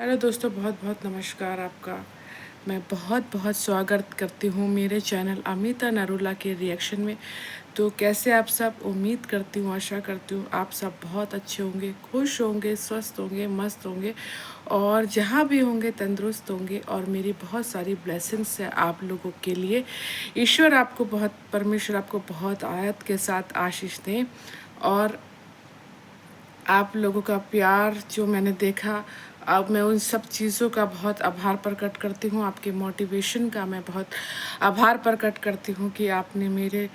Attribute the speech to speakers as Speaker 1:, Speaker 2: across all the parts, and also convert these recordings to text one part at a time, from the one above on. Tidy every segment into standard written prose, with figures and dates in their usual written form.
Speaker 1: Hello दोस्तों, बहुत बहुत नमस्कार आपका। मैं बहुत बहुत स्वागत करती हूँ मेरे चैनल अमिता नरूला के रिएक्शन में। तो कैसे आप सब? उम्मीद करती हूँ, आशा करती हूँ आप सब बहुत अच्छे होंगे, खुश होंगे, स्वस्थ होंगे, मस्त होंगे और जहाँ भी होंगे तंदुरुस्त होंगे। और मेरी बहुत सारी ब्लेसिंग्स है आप लोगों के लिए। परमेश्वर आपको बहुत आयत के साथ आशीष दें। और आप लोगों का प्यार जो मैंने देखा, अब मैं उन सब चीज़ों का बहुत आभार प्रकट करती हूँ। आपके मोटिवेशन का मैं बहुत आभार प्रकट करती हूँ कि आपने मेरे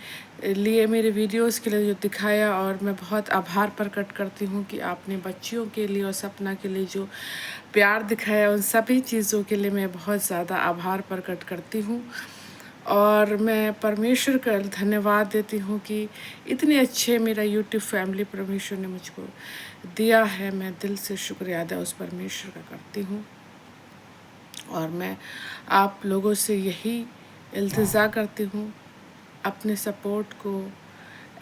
Speaker 1: लिए, मेरे वीडियोस के लिए जो दिखाया। और मैं बहुत आभार प्रकट करती हूँ कि आपने बच्चियों के लिए और सपना के लिए जो प्यार दिखाया, उन सभी चीज़ों के लिए मैं बहुत ज़्यादा आभार प्रकट करती हूँ। और मैं परमेश्वर का धन्यवाद देती हूँ कि इतने अच्छे मेरा यूट्यूब फैमिली परमेश्वर ने मुझको दिया है। मैं दिल से शुक्रिया अदा उस परमेश्वर का करती हूँ। और मैं आप लोगों से यही इल्तिजा करती हूँ, अपने सपोर्ट को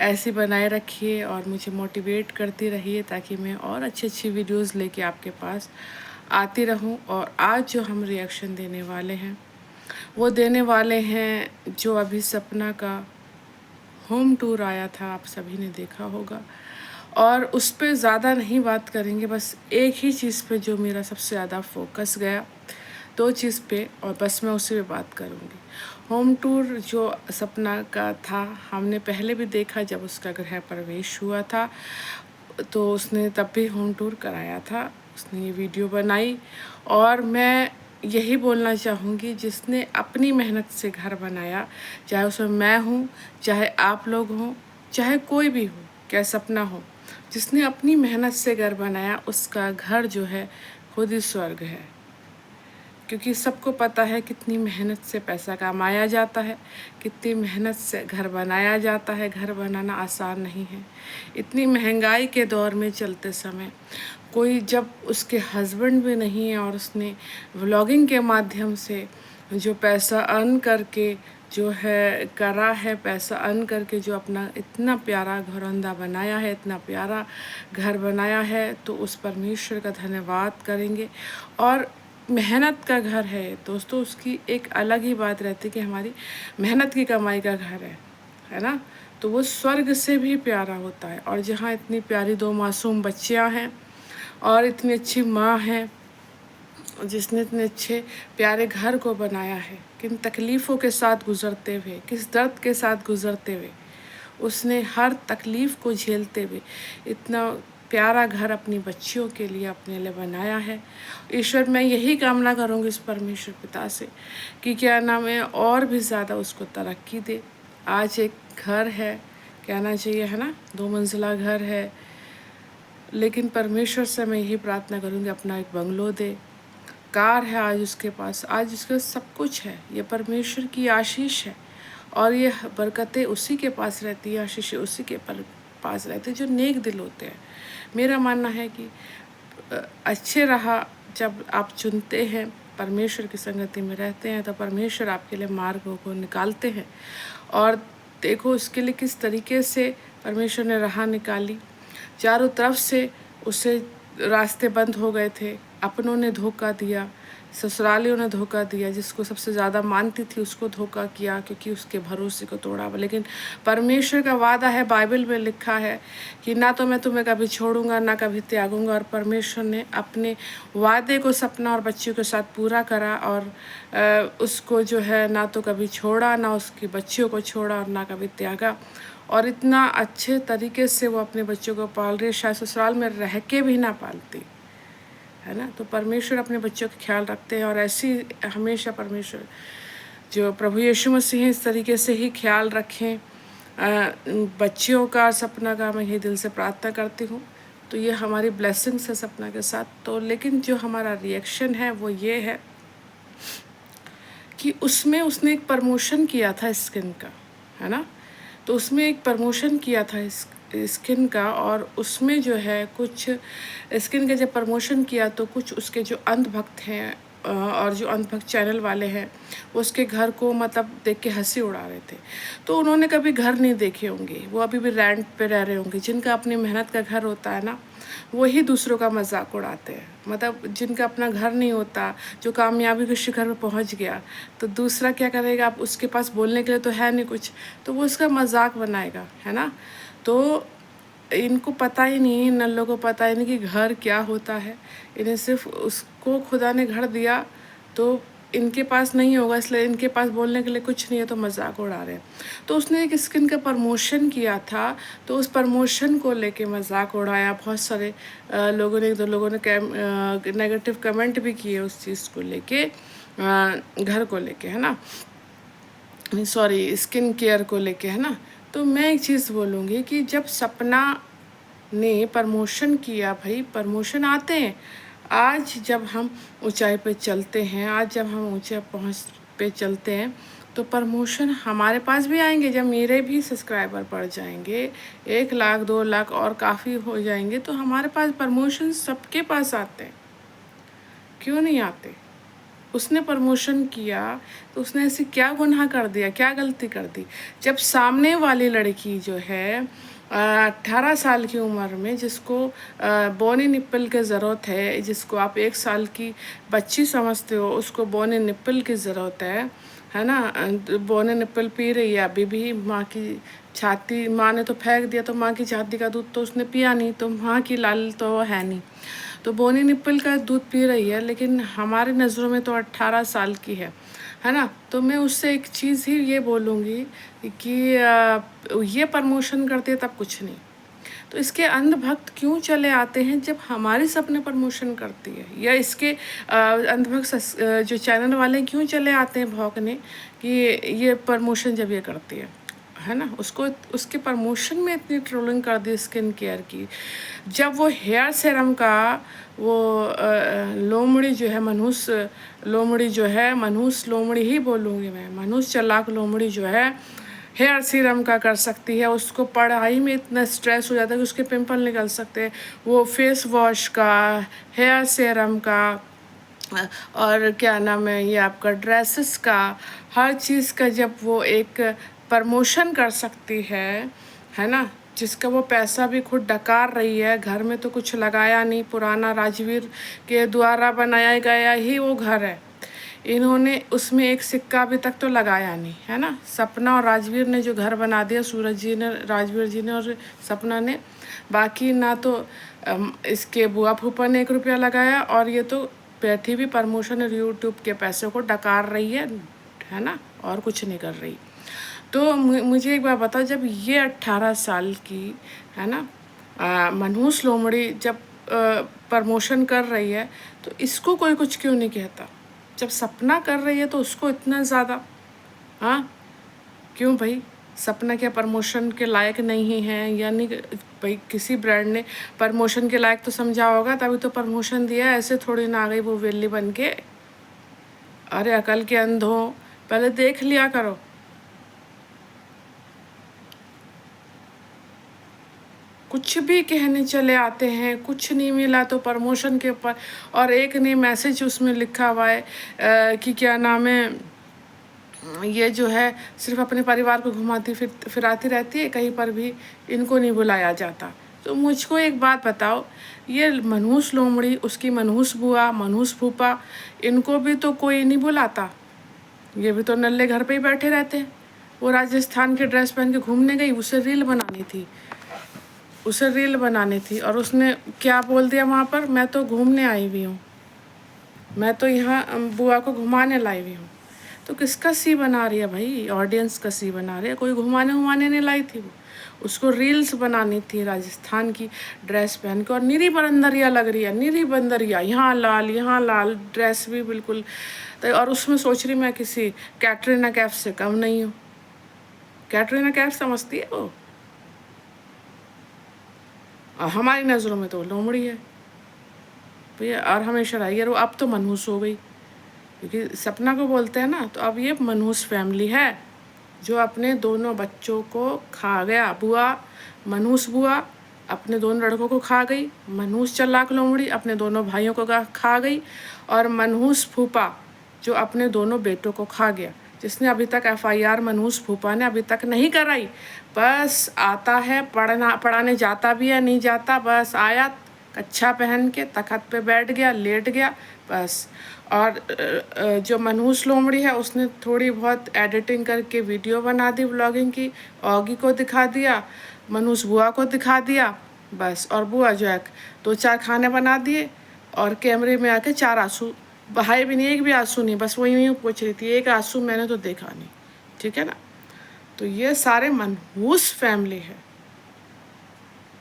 Speaker 1: ऐसे बनाए रखिए और मुझे मोटिवेट करती रहिए ताकि मैं और अच्छी अच्छी वीडियोस लेके आपके पास आती रहूं। और आज जो हम रिएक्शन देने वाले हैं वो देने वाले हैं जो अभी सपना का होम टूर आया था, आप सभी ने देखा होगा। और उस पे ज़्यादा नहीं बात करेंगे, बस एक ही चीज़ पे जो मेरा सबसे ज़्यादा फोकस गया, दो चीज़ पे, और बस मैं उसी पे बात करूँगी। होम टूर जो सपना का था, हमने पहले भी देखा जब उसका गृह प्रवेश हुआ था, तो उसने तब भी होम टूर कराया था, उसने ये वीडियो बनाई। और मैं यही बोलना चाहूँगी, जिसने अपनी मेहनत से घर बनाया, चाहे उसमें मैं हूँ, चाहे आप लोग हों, चाहे कोई भी हो, क्या सपना हो, जिसने अपनी मेहनत से घर बनाया उसका घर जो है खुद ही स्वर्ग है। क्योंकि सबको पता है कितनी मेहनत से पैसा कमाया जाता है, कितनी मेहनत से घर बनाया जाता है। घर बनाना आसान नहीं है। इतनी महंगाई के दौर में चलते समय कोई जब उसके हस्बैंड भी नहीं है और उसने व्लॉगिंग के माध्यम से जो पैसा अर्न करके जो है करा है, पैसा अर्न करके जो अपना इतना प्यारा घरौंदा बनाया है, इतना प्यारा घर बनाया है, तो उस परमेश्वर का धन्यवाद करेंगे। और मेहनत का घर है दोस्तों, उसकी एक अलग ही बात रहती है कि हमारी मेहनत की कमाई का घर है ना। तो वो स्वर्ग से भी प्यारा होता है। और जहाँ इतनी प्यारी दो मासूम बच्चियाँ हैं और इतनी अच्छी माँ है जिसने इतने अच्छे प्यारे घर को बनाया है, किन तकलीफ़ों के साथ गुज़रते हुए, किस दर्द के साथ गुज़रते हुए, उसने हर तकलीफ़ को झेलते हुए इतना प्यारा घर अपनी बच्चियों के लिए, अपने लिए बनाया है। ईश्वर, मैं यही कामना करूँगी इस परमेश्वर पिता से कि क्या नाम है, और भी ज़्यादा उसको तरक्की दे। आज एक घर है, कहना चाहिए है ना, 2 मंजिला घर है, लेकिन परमेश्वर से मैं यही प्रार्थना करूँगी अपना एक बंगलो दे। कार है आज उसके पास, आज उसके पास सब कुछ है। ये परमेश्वर की आशीष है और ये बरकतें उसी के पास रहती है, आशीषें उसी के पास रहती है जो नेक दिल होते हैं। मेरा मानना है कि अच्छे राह जब आप चुनते हैं, परमेश्वर की संगति में रहते हैं, तो परमेश्वर आपके लिए मार्गों को निकालते हैं। और देखो उसके लिए किस तरीके से परमेश्वर ने राह निकाली। चारों तरफ से उसे रास्ते बंद हो गए थे, अपनों ने धोखा दिया, ससुरालियों ने धोखा दिया, जिसको सबसे ज़्यादा मानती थी उसको धोखा किया क्योंकि उसके भरोसे को तोड़ा। लेकिन परमेश्वर का वादा है, बाइबल में लिखा है कि ना तो मैं तुम्हें कभी छोड़ूंगा, ना कभी त्यागूंगा। और परमेश्वर ने अपने वादे को सपना और बच्चियों के साथ पूरा करा। और उसको जो है ना तो कभी छोड़ा, ना उसकी बच्चियों को छोड़ा और ना कभी त्यागा। और इतना अच्छे तरीके से वो अपने बच्चों को पाल रही है, शायद ससुराल में रह के भी ना पालती, है ना। तो परमेश्वर अपने बच्चों का ख्याल रखते हैं और ऐसी हमेशा परमेश्वर जो प्रभु यीशु मसीह हैं इस तरीके से ही ख्याल रखें बच्चियों का, सपना का। मैं ये दिल से प्रार्थना करती हूँ। तो ये हमारी ब्लेसिंग्स है सपना के साथ। तो लेकिन जो हमारा रिएक्शन है वो ये है कि उसमें उसने एक प्रमोशन किया था स्किन का, है ना। तो उसमें एक प्रमोशन किया था स्किन का, और उसमें जो है कुछ स्किन का जब प्रमोशन किया तो कुछ उसके जो अंधभक्त हैं और जो अंधभक्त चैनल वाले हैं वो उसके घर को मतलब देख के हंसी उड़ा रहे थे। तो उन्होंने कभी घर नहीं देखे होंगे, वो अभी भी रेंट पे रह रहे होंगे। जिनका अपनी मेहनत का घर होता है ना, वही दूसरों का मजाक उड़ाते हैं। मतलब जिनका अपना घर नहीं होता, जो कामयाबी के शिखर पर पहुंच गया, तो दूसरा क्या करेगा, आप उसके पास बोलने के लिए तो है नहीं कुछ, तो वो उसका मजाक बनाएगा, है ना। तो इनको पता ही नहीं, इन नल्लों को पता ही नहीं कि घर क्या होता है। इन्हें सिर्फ उसको खुदा ने घर दिया तो इनके पास नहीं होगा, इसलिए इनके पास बोलने के लिए कुछ नहीं है, तो मजाक उड़ा रहे हैं। तो उसने एक स्किन का प्रमोशन किया था, तो उस प्रमोशन को लेके मजाक उड़ाया। बहुत सारे लोगों ने, एक दो लोगों ने नेगेटिव कमेंट भी किए उस चीज़ को लेके, घर को लेके, है ना, सॉरी स्किन केयर को लेके, है ना। तो मैं एक चीज़ बोलूँगी कि जब सपना ने प्रमोशन किया, भाई प्रमोशन आते हैं। आज जब हम ऊंचाई पे चलते हैं, आज जब हम ऊंचे पहुंच पे चलते हैं, तो प्रमोशन हमारे पास भी आएंगे। जब मेरे भी सब्सक्राइबर बढ़ जाएंगे, 1 लाख 2 लाख और काफ़ी हो जाएंगे, तो हमारे पास प्रमोशन सबके पास आते हैं, क्यों नहीं आते। उसने प्रमोशन किया तो उसने ऐसी क्या गुनाह कर दिया, क्या गलती कर दी। जब सामने वाली लड़की जो है 18 साल की उम्र में, जिसको बोनी निप्पल की ज़रूरत है, जिसको आप 1 साल की बच्ची समझते हो, उसको बोनी निप्पल की ज़रूरत है ना। बोनी निप्पल पी रही है अभी भी। माँ की छाती, माँ ने तो फेंक दिया, तो माँ की छाती का दूध तो उसने पिया नहीं, तो माँ की लाल तो वो है नहीं, तो बोनी निप्पल का दूध पी रही है। लेकिन हमारी नज़रों में तो 18 साल की है ना। तो मैं उससे एक चीज़ ही ये बोलूँगी कि ये प्रमोशन करते हैं तब कुछ नहीं, तो इसके अंधभक्त क्यों चले आते हैं जब हमारी सपने प्रमोशन करती है। या इसके अंधभक्त जो चैनल वाले क्यों चले आते हैं भौंकने कि ये प्रमोशन जब ये करती है ना। उसको उसके प्रमोशन में इतनी ट्रोलिंग कर दी स्किन केयर की। जब वो हेयर सेरम का वो लोमड़ी जो है, मनहूस लोमड़ी जो है, मनहूस लोमड़ी ही बोलूँगी मैं, मनहूस चालाक लोमड़ी जो है, हेयर सीरम का कर सकती है। उसको पढ़ाई में इतना स्ट्रेस हो जाता है कि उसके पिंपल निकल सकते हैं, वो फेस वॉश का, हेयर सीरम का, और क्या नाम है ये आपका ड्रेसेस का, हर चीज़ का जब वो एक प्रमोशन कर सकती है ना, जिसका वो पैसा भी खुद डकार रही है। घर में तो कुछ लगाया नहीं, पुराना राजवीर के द्वारा बनाया गया ही वो घर है। इन्होंने उसमें एक सिक्का अभी तक तो लगाया नहीं, है ना। सपना और राजवीर ने जो घर बना दिया, सूरज जी ने, राजवीर जी ने और सपना ने। बाकी ना तो इसके बुआ फूफा ने 1 रुपया लगाया, और ये तो बैठी भी प्रमोशन और यूट्यूब के पैसे को डकार रही है ना, और कुछ नहीं कर रही। तो मुझे एक बात बताओ, जब ये 18 साल की, है ना, मनहूस लोमड़ी जब प्रमोशन कर रही है, तो इसको कोई कुछ क्यों नहीं कहता। जब सपना कर रही है तो उसको इतना ज़्यादा, हाँ क्यों भाई। सपना क्या प्रमोशन के लायक नहीं है? यानी भाई किसी ब्रांड ने प्रमोशन के लायक तो समझा होगा, तभी तो प्रमोशन दिया। ऐसे थोड़ी ना आ गई वो वेली बन के। अरे अकल के अंधों, पहले देख लिया करो। कुछ भी कहने चले आते हैं, कुछ नहीं मिला तो प्रमोशन के ऊपर। और एक ने मैसेज उसमें लिखा हुआ है कि क्या नाम है, ये जो है सिर्फ अपने परिवार को घुमाती फिराती रहती है, कहीं पर भी इनको नहीं बुलाया जाता। तो मुझको एक बात बताओ, ये मनहूस लोमड़ी, उसकी मनहूस बुआ, मनहूस फूफा, इनको भी तो कोई नहीं बुलाता। ये भी तो नल्ले घर पे ही बैठे रहते हैं। वो राजस्थान के ड्रेस पहन के घूमने गई, उसे रील बनानी थी, और उसने क्या बोल दिया वहाँ पर, मैं तो घूमने आई हुई हूँ, मैं तो यहाँ बुआ को घुमाने लाई हुई हूँ। तो किसका सी बना रही है भाई? ऑडियंस का सी बना रही है। कोई घुमाने नहीं लाई थी वो, उसको रील्स बनानी थी राजस्थान की ड्रेस पहन के। और निरी बंदरिया लग रही है, निरी बंदरिया, यहाँ लाल ड्रेस भी बिल्कुल। तो और उसमें सोच रही मैं किसी कैटरीना कैफ से कम नहीं हूँ। कैटरीना कैफ समझती है वो, और हमारी नज़रों में तो लोमड़ी है भैया। और हमेशा रही है वो, अब तो मनहूस हो गई, क्योंकि सपना को बोलते हैं ना। तो अब ये मनहूस फैमिली है जो अपने दोनों बच्चों को खा गया। बुआ, मनहूस बुआ, अपने दोनों लड़कों को खा गई। मनहूस चालाक लोमड़ी अपने दोनों भाइयों को खा गई। और मनहूस फूफा जो अपने दोनों बेटों को खा गया, जिसने अभी तक FIR मनहूस फूफा ने अभी तक नहीं कराई। बस आता है, पढ़ाने जाता भी है, नहीं जाता, बस आया, कच्छा पहन के तखत पे बैठ गया, लेट गया, बस। और जो मनहूस लोमड़ी है उसने थोड़ी बहुत एडिटिंग करके वीडियो बना दी व्लॉगिंग की, ऑगी को दिखा दिया, मनहूस बुआ को दिखा दिया, बस। और बुआ जो है 2-4 खाने बना दिए और कैमरे में आके 4 आंसू बहाए भी नहीं, एक भी आंसू नहीं, बस वही यूँ पूछ रही थी, एक आंसू मैंने तो देखा नहीं, ठीक है ना। तो ये सारे मनहूस फैमिली है।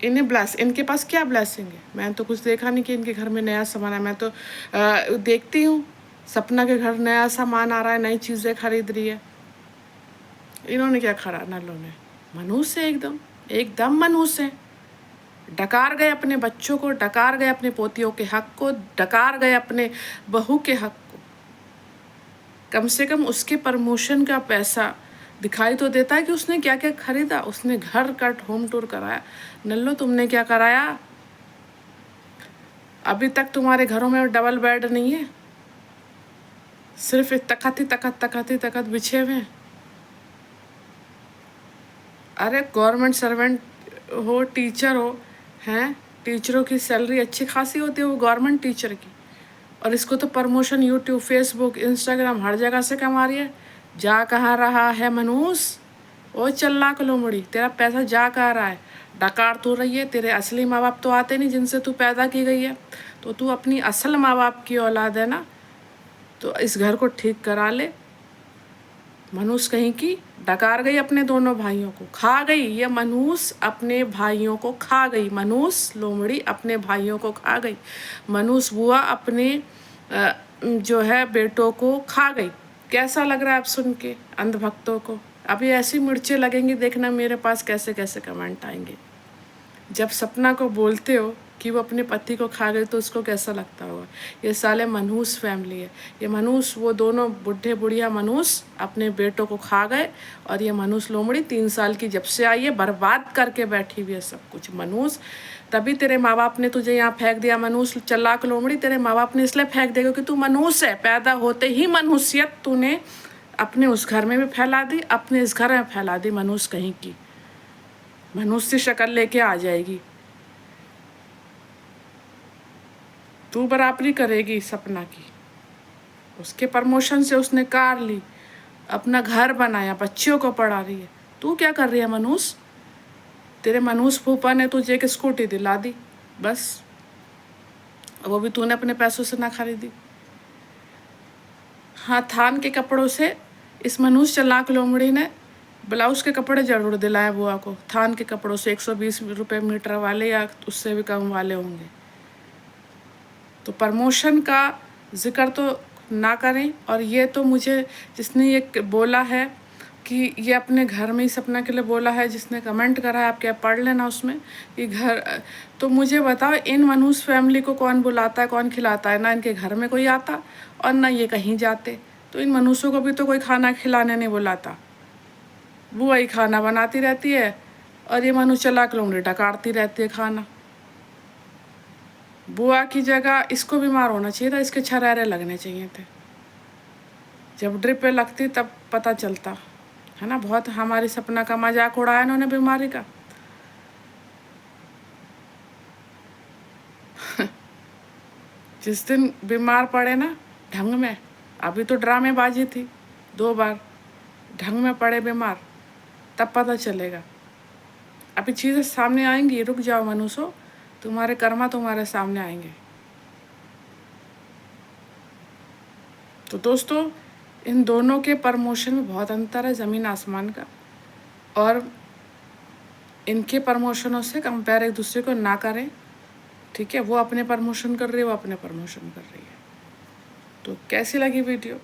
Speaker 1: इनके पास क्या ब्लेसिंग है? मैंने तो कुछ देखा नहीं कि इनके घर में नया सामान है। मैं तो देखती हूँ सपना के घर नया सामान आ रहा है, नई चीज़ें खरीद रही है। इन्होंने क्या खरा नलों ने? मनहूस है, एकदम मनहूस है। डकार गए अपने बच्चों को, डकार गए अपने पोतियों के हक को, डकार गए अपने बहू के हक को। कम से कम उसके प्रमोशन का पैसा दिखाई तो देता है कि उसने क्या क्या खरीदा। उसने घर का होम टूर कराया। नल्लो तुमने क्या कराया? अभी तक तुम्हारे घरों में डबल बेड नहीं है, सिर्फ तखत बिछे हुए हैं। अरे गवर्नमेंट सर्वेंट हो, टीचर हो, हैं, टीचरों की सैलरी अच्छी खासी होती है, वो गवर्नमेंट टीचर की। और इसको तो प्रमोशन यूट्यूब, फेसबुक, इंस्टाग्राम हर जगह से कमा रही है। जा कहाँ रहा है मनहूस? ओ चालाक लोमड़ी, तेरा पैसा जा कहाँ रहा है? डकार तू रही है। तेरे असली माँ बाप तो आते नहीं जिनसे तू पैदा की गई है, तो तू अपनी असल माँ बाप की औलाद है ना, तो इस घर को ठीक करा ले। मनहूस कहीं की डकार गई, अपने दोनों भाइयों को खा गई। ये मनहूस अपने भाइयों को खा गई। मनहूस लोमड़ी अपने भाइयों को खा गई। मनहूस बुआ अपने जो है बेटों को खा गई। कैसा लग रहा है आप सुन के अंधभक्तों को? अभी ऐसी मिर्चें लगेंगी, देखना मेरे पास कैसे कैसे कमेंट आएंगे। जब सपना को बोलते हो कि वो अपने पति को खा गई तो उसको कैसा लगता होगा। ये साले मनहूस फैमिली है। ये मनहूस, वो दोनों बुढ़े बुढ़िया मनहूस अपने बेटों को खा गए। और ये मनहूस लोमड़ी 3 साल की जब से आई है बर्बाद करके बैठी हुई है सब कुछ। मनहूस, तभी तेरे माँ बाप ने तुझे यहाँ फेंक दिया। मनहूस चालाक लोमड़ी, तेरे माँ बाप ने इसलिए फेंक दिया क्योंकि तू मनहूस है। पैदा होते ही मनहूसियत तूने अपने उस घर में भी फैला दी, अपने इस घर में फैला दी। मनहूस कहीं की मनहूस सी शक्ल लेके आ जाएगी। तू बराबरी करेगी सपना की। उसके प्रमोशन से उसने कार ली, अपना घर बनाया, बच्चियों को पढ़ा रही है। तू क्या कर रही है मनहूस? तेरे मनहूस फूफा ने तुझे एक स्कूटी दिला दी, बस। वो भी तूने अपने पैसों से ना खरीदी। हाँ, थान के कपड़ों से इस मनहूस चालाक लोमड़ी ने ब्लाउज के कपड़े जरूर दिलाए बुआ को। थान के कपड़ों से 120 रुपये मीटर वाले या उससे भी कम वाले होंगे। तो प्रमोशन का जिक्र तो ना करें। और ये तो मुझे जिसने ये बोला है कि ये अपने घर में ही सपना के लिए बोला है, जिसने कमेंट करा है, आप क्या पढ़ लेना उसमें कि घर। तो मुझे बताओ, इन मनहूस फैमिली को कौन बुलाता है, कौन खिलाता है? ना इनके घर में कोई आता और ना ये कहीं जाते। तो इन मनहूसों को भी तो कोई खाना खिलाने नहीं बुलाता। बुआ ही खाना बनाती रहती है और ये मनहूस चालाक लोमड़ी डकारती रहती है खाना। बुआ की जगह इसको बीमार होना चाहिए था, इसके छरेरे लगने चाहिए थे। जब ड्रिप पे लगती तब पता चलता है ना। बहुत हमारी सपना का मजाक उड़ाया इन्होंने बीमारी का। जिस दिन बीमार पड़े ना ढंग में, अभी तो ड्रामेबाजी थी, 2 बार ढंग में पड़े बीमार, तब पता चलेगा। अभी चीज़ें सामने आएंगी, रुक जाओ मनुष्यों, तुम्हारे कर्मा तुम्हारे सामने आएंगे। तो दोस्तों, इन दोनों के प्रमोशन में बहुत अंतर है, ज़मीन आसमान का। और इनके प्रमोशनों से कंपेयर एक दूसरे को ना करें, ठीक है। वो अपने प्रमोशन कर रही है, वो अपने प्रमोशन कर रही है। तो कैसी लगी वीडियो?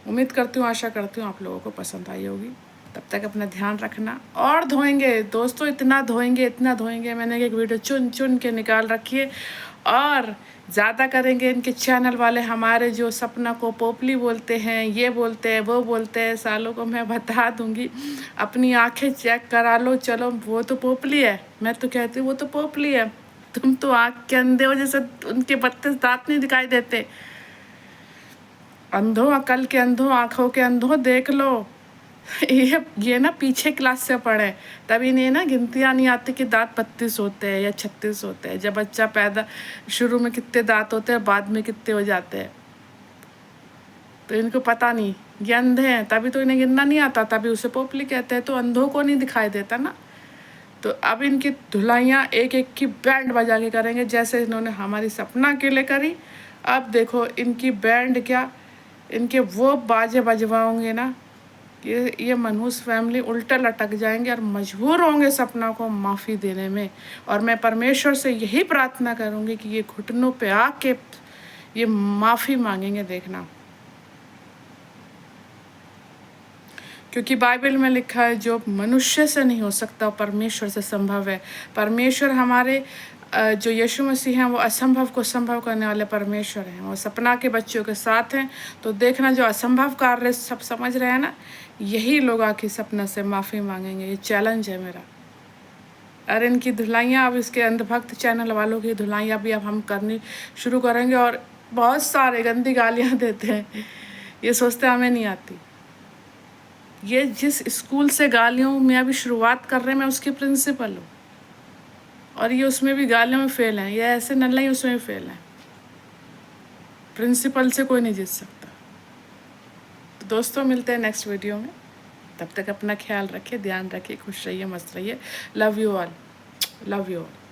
Speaker 1: उम्मीद करती हूँ, आशा करती हूँ आप लोगों को पसंद आई होगी। तब तक अपना ध्यान रखना। और धोएंगे दोस्तों, इतना धोएंगे, मैंने एक वीडियो चुन चुन के निकाल रखी है। और ज़्यादा करेंगे इनके चैनल वाले हमारे जो सपना को पोपली बोलते हैं, ये बोलते हैं, वो बोलते हैं, सालों को मैं बता दूंगी। अपनी आंखें चेक करा लो, चलो वो तो पोपली है, मैं तो कहती हूँ वो तो पोपली है। तुम तो आँख के अंधे हो, जैसे उनके 32 दांत नहीं दिखाई देते। अंधों, अकल के अंधों, आँखों के अंधों, देख लो। ये ना पीछे क्लास से पढ़े, तभी इन्हें ना गिनतियाँ नहीं आती कि दांत 32 होते हैं या 36 होते हैं। जब बच्चा पैदा, शुरू में कितने दांत होते हैं, बाद में कितने हो जाते हैं, तो इनको पता नहीं। ये अंधे हैं, तभी तो इन्हें गिनना नहीं आता, तभी उसे पोपली कहते हैं। तो अंधों को नहीं दिखाई देता ना। तो अब इनकी धुलाइयाँ एक एक की बैंड बजा के करेंगे, जैसे इन्होंने हमारी सपना के लिए करी। अब देखो इनकी बैंड क्या, इनके वो बाजे बजवाओगे ना, ये मनहूस फैमिली उल्टा लटक जाएंगे और मजबूर होंगे सपना को माफ़ी देने में। और मैं परमेश्वर से यही प्रार्थना करूँगी कि ये घुटनों पे आके ये माफ़ी मांगेंगे, देखना। क्योंकि बाइबल में लिखा है जो मनुष्य से नहीं हो सकता परमेश्वर से संभव है। परमेश्वर हमारे जो यीशु मसीह हैं वो असंभव को संभव करने वाले परमेश्वर हैं। वो सपना के बच्चों के साथ हैं। तो देखना, जो असंभव कार्य सब समझ रहे हैं ना, यही लोग आके सपना से माफ़ी मांगेंगे। ये चैलेंज है मेरा। अरे इनकी धुलाइयाँ, अब इसके अंधभक्त चैनल वालों की धुलाइयाँ भी अब हम करनी शुरू करेंगे। और बहुत सारे गंदी गालियाँ देते हैं, ये सोचते हमें नहीं आती। ये जिस स्कूल से गालियों में अभी शुरुआत कर रहे हैं, मैं उसकी प्रिंसिपल हूँ, और ये उसमें भी गालियों में फेल हैं। ये ऐसे नल्ला ही उसमें भी फेल हैं। प्रिंसिपल से कोई नहीं जीत सकता। तो दोस्तों, मिलते हैं नेक्स्ट वीडियो में। तब तक अपना ख्याल रखिए, ध्यान रखिए, खुश रहिए, मस्त रहिए। Love you all, love you all.